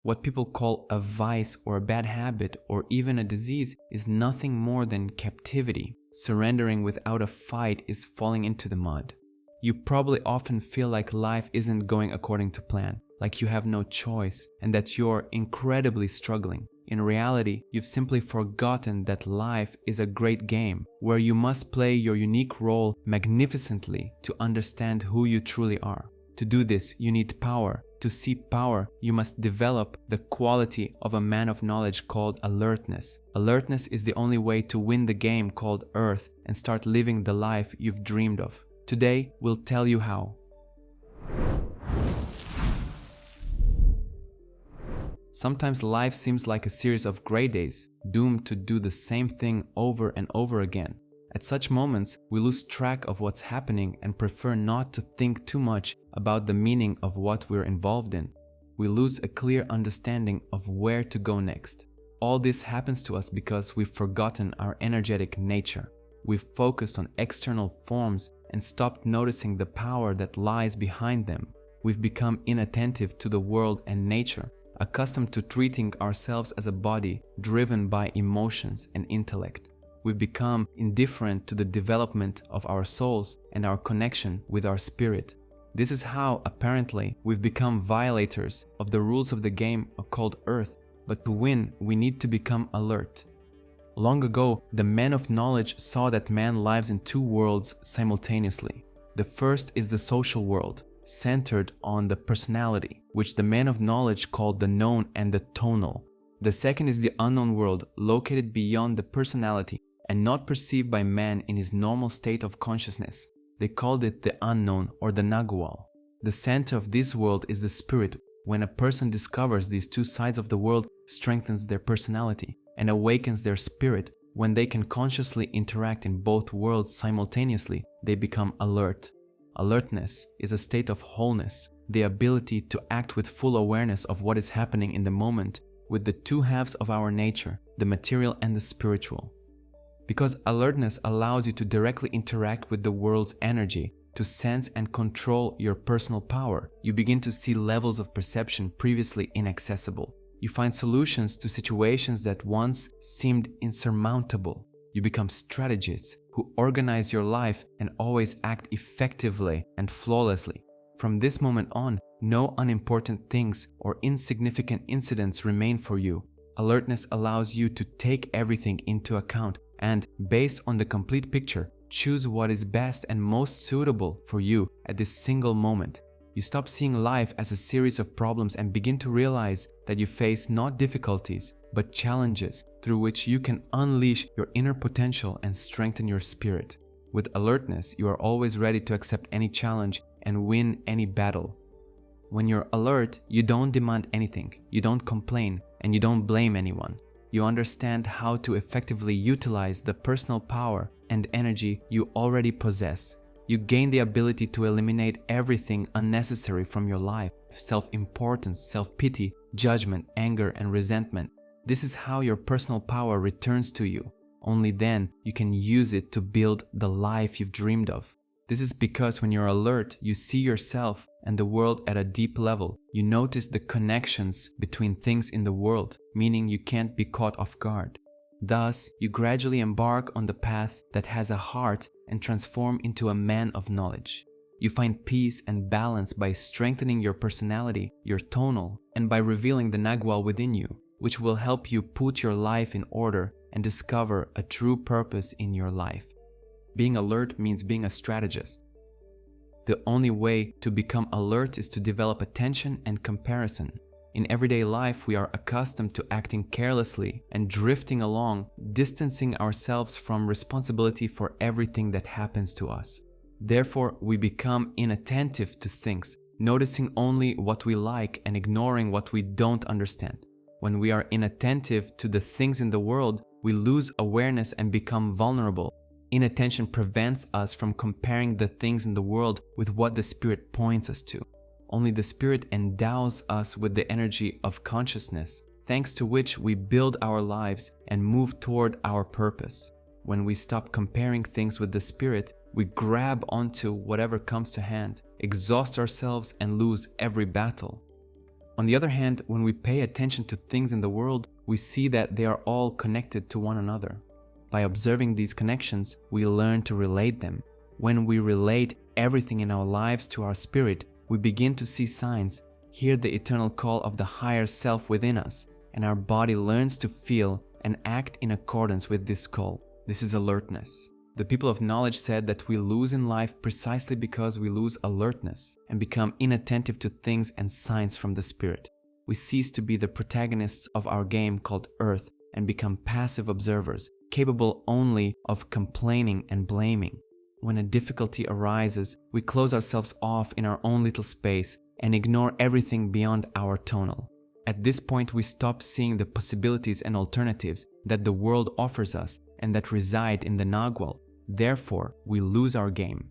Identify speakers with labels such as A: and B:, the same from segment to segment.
A: What people call a vice or a bad habit or even a disease is nothing more than captivity. Surrendering without a fight is falling into the mud. You probably often feel like life isn't going according to plan, like you have no choice, and that you're incredibly struggling. In reality, you've simply forgotten that life is a great game where you must play your unique role magnificently to understand who you truly are. To do this, you need power. To see power, you must develop the quality of a man of knowledge called alertness. Alertness is the only way to win the game called Earth and start living the life you've dreamed of. Today, we'll tell you how. Sometimes life seems like a series of gray days, doomed to do the same thing over and over again. At such moments, we lose track of what's happening and prefer not to think too much about the meaning of what we're involved in. We lose a clear understanding of where to go next. All this happens to us because we've forgotten our energetic nature. We've focused on external forms and stopped noticing the power that lies behind them. We've become inattentive to the world and nature, accustomed to treating ourselves as a body driven by emotions and intellect. We've become indifferent to the development of our souls and our connection with our spirit. This is how, apparently, we've become violators of the rules of the game called Earth. But to win, we need to become alert. Long ago, the men of knowledge saw that man lives in two worlds simultaneously. The first is the social world, centered on the personality, which the men of knowledge called the known and the tonal. The second is the unknown world, located beyond the personality and not perceived by man in his normal state of consciousness. They called it the unknown or the nagual. The center of this world is the spirit. When a person discovers these two sides of the world, strengthens their personality and awakens their spirit, when they can consciously interact in both worlds simultaneously, they become alert. Alertness is a state of wholeness, the ability to act with full awareness of what is happening in the moment with the two halves of our nature, the material and the spiritual. Because alertness allows you to directly interact with the world's energy, to sense and control your personal power, you begin to see levels of perception previously inaccessible. You find solutions to situations that once seemed insurmountable. You become strategists who organize your life and always act effectively and flawlessly. From this moment on, no unimportant things or insignificant incidents remain for you. Alertness allows you to take everything into account and, based on the complete picture, choose what is best and most suitable for you at this single moment. You stop seeing life as a series of problems and begin to realize that you face not difficulties, but challenges through which you can unleash your inner potential and strengthen your spirit. With alertness, you are always ready to accept any challenge and win any battle. When you're alert, you don't demand anything, you don't complain, and you don't blame anyone. You understand how to effectively utilize the personal power and energy you already possess. You gain the ability to eliminate everything unnecessary from your life: self-importance, self-pity, judgment, anger, and resentment. This is how your personal power returns to you. Only then you can use it to build the life you've dreamed of. This is because when you're alert, you see yourself and the world at a deep level. You notice the connections between things in the world, meaning you can't be caught off guard. Thus, you gradually embark on the path that has a heart and transform into a man of knowledge. You find peace and balance by strengthening your personality, your tonal, and by revealing the nagual within you, which will help you put your life in order and discover a true purpose in your life. Being alert means being a strategist. The only way to become alert is to develop attention and comparison. In everyday life, we are accustomed to acting carelessly and drifting along, distancing ourselves from responsibility for everything that happens to us. Therefore, we become inattentive to things, noticing only what we like and ignoring what we don't understand. When we are inattentive to the things in the world, we lose awareness and become vulnerable. Inattention prevents us from comparing the things in the world with what the Spirit points us to. Only the Spirit endows us with the energy of consciousness, thanks to which we build our lives and move toward our purpose. When we stop comparing things with the Spirit, we grab onto whatever comes to hand, exhaust ourselves, and lose every battle. On the other hand, when we pay attention to things in the world, we see that they are all connected to one another. By observing these connections, we learn to relate them. When we relate everything in our lives to our spirit, we begin to see signs, hear the eternal call of the higher self within us, and our body learns to feel and act in accordance with this call. This is alertness. The people of knowledge said that we lose in life precisely because we lose alertness and become inattentive to things and signs from the spirit. We cease to be the protagonists of our game called Earth and become passive observers, capable only of complaining and blaming. When a difficulty arises, we close ourselves off in our own little space and ignore everything beyond our tonal. At this point, we stop seeing the possibilities and alternatives that the world offers us and that reside in the nagual. Therefore, we lose our game.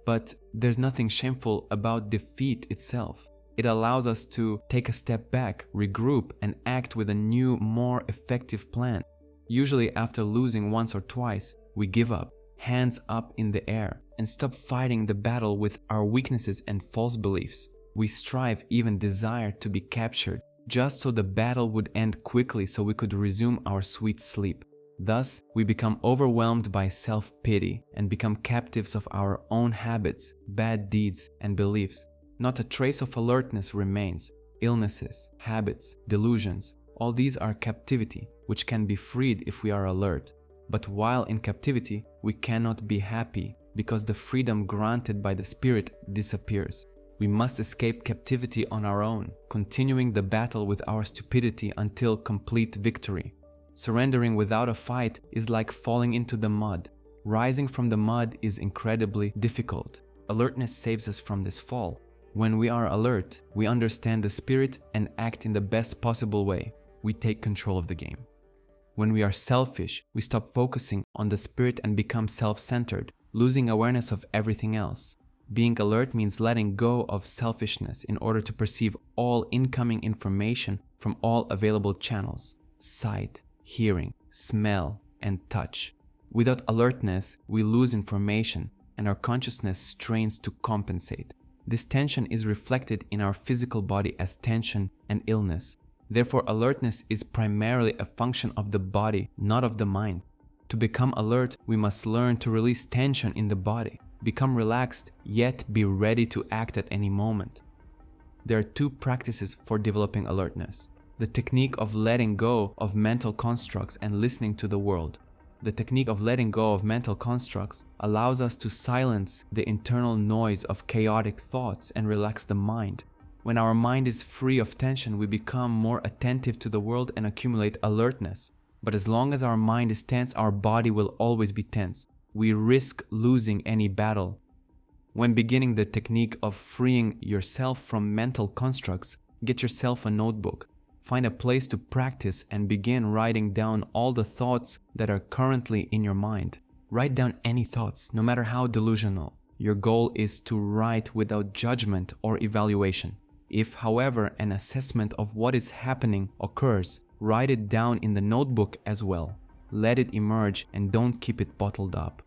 A: But there's nothing shameful about defeat itself. It allows us to take a step back, regroup, and act with a new, more effective plan. Usually after losing once or twice, we give up, hands up in the air, and stop fighting the battle with our weaknesses and false beliefs. We strive, even desire, to be captured, just so the battle would end quickly so we could resume our sweet sleep. Thus, we become overwhelmed by self-pity and become captives of our own habits, bad deeds, and beliefs. Not a trace of alertness remains. Illnesses, habits, delusions, all these are captivity, which can be freed if we are alert. But while in captivity, we cannot be happy because the freedom granted by the Spirit disappears. We must escape captivity on our own, continuing the battle with our stupidity until complete victory. Surrendering without a fight is like falling into the mud. Rising from the mud is incredibly difficult. Alertness saves us from this fall. When we are alert, we understand the Spirit and act in the best possible way. We take control of the game. When we are selfish, we stop focusing on the Spirit and become self-centered, losing awareness of everything else. Being alert means letting go of selfishness in order to perceive all incoming information from all available channels: sight, hearing, smell, and touch. Without alertness, we lose information and our consciousness strains to compensate. This tension is reflected in our physical body as tension and illness. Therefore, alertness is primarily a function of the body, not of the mind. To become alert, we must learn to release tension in the body, become relaxed, yet be ready to act at any moment. There are two practices for developing alertness: the technique of letting go of mental constructs and listening to the world. The technique of letting go of mental constructs allows us to silence the internal noise of chaotic thoughts and relax the mind. When our mind is free of tension, we become more attentive to the world and accumulate alertness. But as long as our mind is tense, our body will always be tense. We risk losing any battle. When beginning the technique of freeing yourself from mental constructs, get yourself a notebook. Find a place to practice and begin writing down all the thoughts that are currently in your mind. Write down any thoughts, no matter how delusional. Your goal is to write without judgment or evaluation. If, however, an assessment of what is happening occurs, write it down in the notebook as well. Let it emerge and don't keep it bottled up.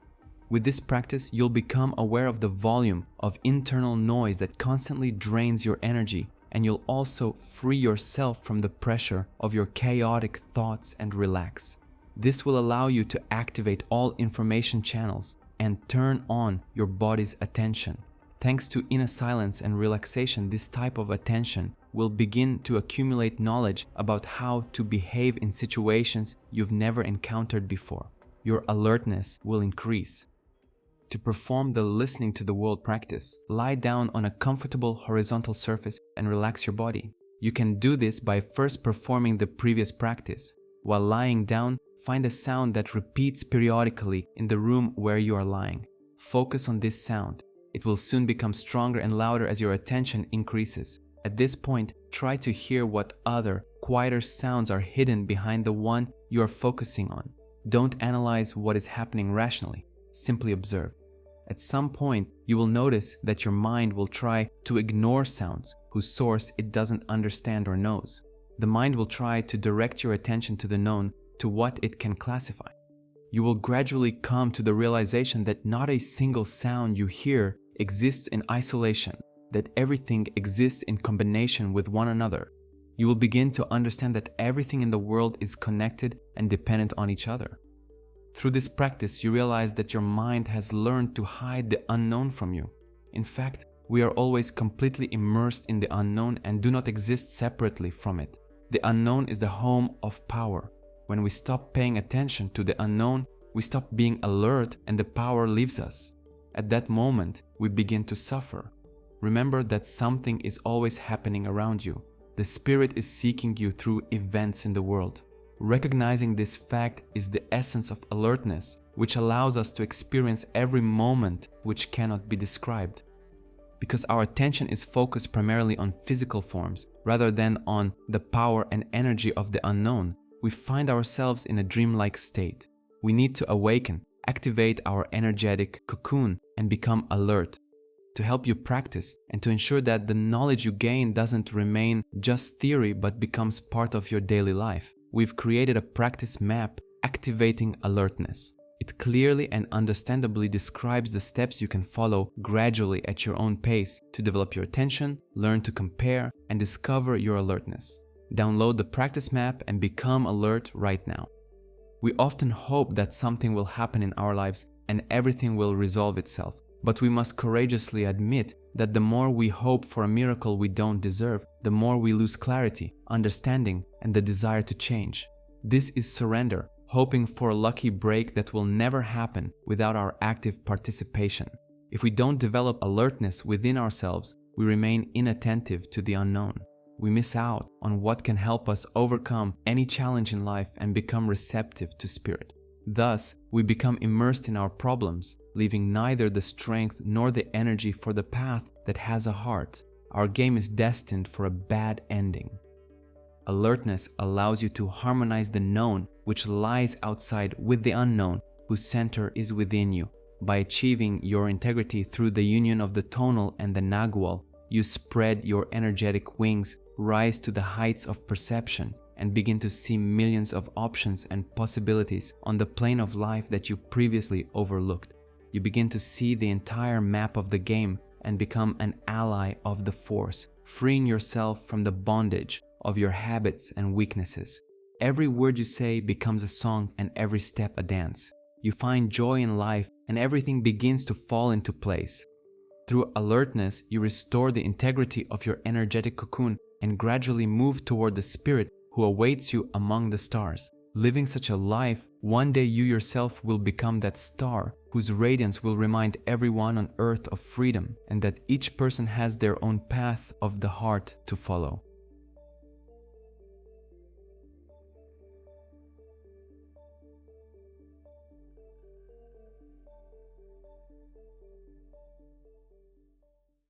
A: With this practice, you'll become aware of the volume of internal noise that constantly drains your energy, and you'll also free yourself from the pressure of your chaotic thoughts and relax. This will allow you to activate all information channels and turn on your body's attention. Thanks to inner silence and relaxation, this type of attention will begin to accumulate knowledge about how to behave in situations you've never encountered before. Your alertness will increase. To perform the listening to the world practice, lie down on a comfortable horizontal surface and relax your body. You can do this by first performing the previous practice. While lying down, find a sound that repeats periodically in the room where you are lying. Focus on this sound. It will soon become stronger and louder as your attention increases. At this point, try to hear what other, quieter sounds are hidden behind the one you are focusing on. Don't analyze what is happening rationally. Simply observe. At some point, you will notice that your mind will try to ignore sounds whose source it doesn't understand or knows. The mind will try to direct your attention to the known, to what it can classify. You will gradually come to the realization that not a single sound you hear exists in isolation, that everything exists in combination with one another. You will begin to understand that everything in the world is connected and dependent on each other. Through this practice, you realize that your mind has learned to hide the unknown from you. In fact, we are always completely immersed in the unknown and do not exist separately from it. The unknown is the home of power. When we stop paying attention to the unknown, we stop being alert and the power leaves us. At that moment, we begin to suffer. Remember that something is always happening around you. The spirit is seeking you through events in the world. Recognizing this fact is the essence of alertness, which allows us to experience every moment which cannot be described. Because our attention is focused primarily on physical forms rather than on the power and energy of the unknown, we find ourselves in a dreamlike state. We need to awaken, activate our energetic cocoon, and become alert. To help you practice and to ensure that the knowledge you gain doesn't remain just theory but becomes part of your daily life, we've created a practice map activating alertness. It clearly and understandably describes the steps you can follow gradually at your own pace to develop your attention, learn to compare, and discover your alertness. Download the practice map and become alert right now. We often hope that something will happen in our lives and everything will resolve itself, but we must courageously admit that the more we hope for a miracle we don't deserve, the more we lose clarity, understanding, and the desire to change. This is surrender, hoping for a lucky break that will never happen without our active participation. If we don't develop alertness within ourselves, we remain inattentive to the unknown. We miss out on what can help us overcome any challenge in life and become receptive to spirit. Thus, we become immersed in our problems, leaving neither the strength nor the energy for the path that has a heart. Our game is destined for a bad ending. Alertness allows you to harmonize the known, which lies outside, with the unknown, whose center is within you. By achieving your integrity through the union of the tonal and the nagual, you spread your energetic wings, rise to the heights of perception, and begin to see millions of options and possibilities on the plane of life that you previously overlooked. You begin to see the entire map of the game and become an ally of the force, freeing yourself from the bondage of your habits and weaknesses. Every word you say becomes a song and every step a dance. You find joy in life and everything begins to fall into place. Through alertness, you restore the integrity of your energetic cocoon and gradually move toward the spirit who awaits you among the stars. Living such a life, one day you yourself will become that star whose radiance will remind everyone on earth of freedom and that each person has their own path of the heart to follow.